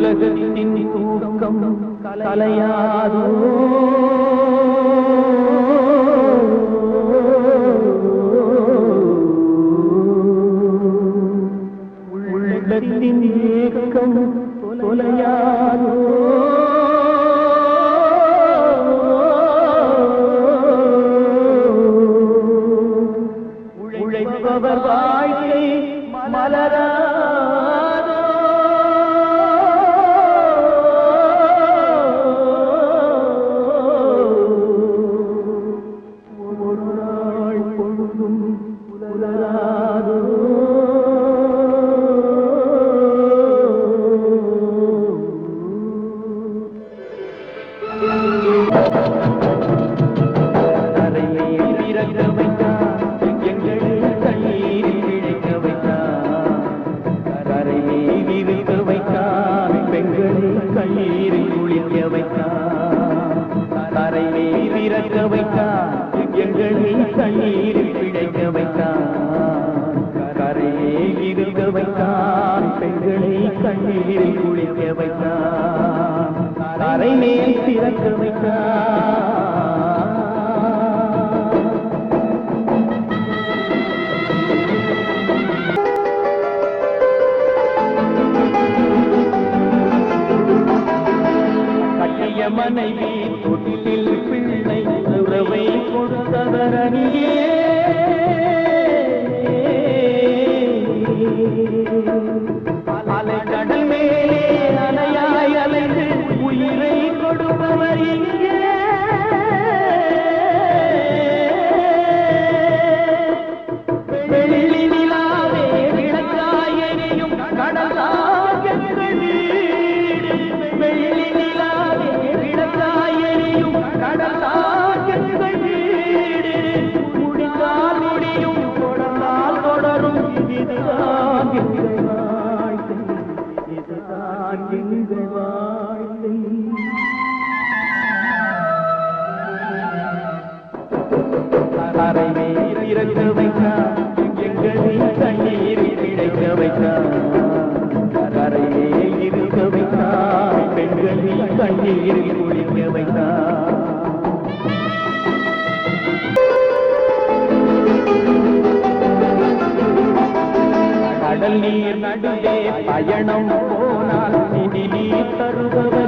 உலகத்தின் தூக்கம் கலையாதோ உள்ளத்தின் ஏக்கம் தொலையாதோ உழைப்பவர் வாழ்க்கை மலராதோ ஒரு நாள் பொழுதும் புலராதோ கண்ணீரில் பிழைக்க வைத்தான் கரையே இருக்க வைத்தான் பெண்களை கண்ணீரில் குளிக்க வைத்தான் கரை மேல் திறக்க வைத்தான் கட்டிய மனைவி தொட்டில் பிள்ளை உறவை கொடுத்தவர் அணியே அலை கடல் மேலே அலையாய் அலைந்து உயிரை கொடுப்பவர் இங்கே வெள்ளி நிலாவே விளக்காய் எரியும் கடலாய் எங்கள் வீடு வெள்ளி நிலாவே விளக்காய் எரியும் கடலாய் எங்கள் வீடு முடிந்தால் முடியும் தொடர்ந்தால் தொடரும் இதுதான் எங்கள் வாழ்க்கை இதுதான் எங்கள் வாழ்க்கை அறையை இறக்க வைத்தான் எங்களை கண்ணீரில் பிழைக்க வைத்தான் அறையை இருக்க வைத்தான் பெண்களை கண்ணீரில் குளிக்க வைத்தான் கடல் நீர் நடுவே பயணம் போனால் நிதி நீர் தருபவர்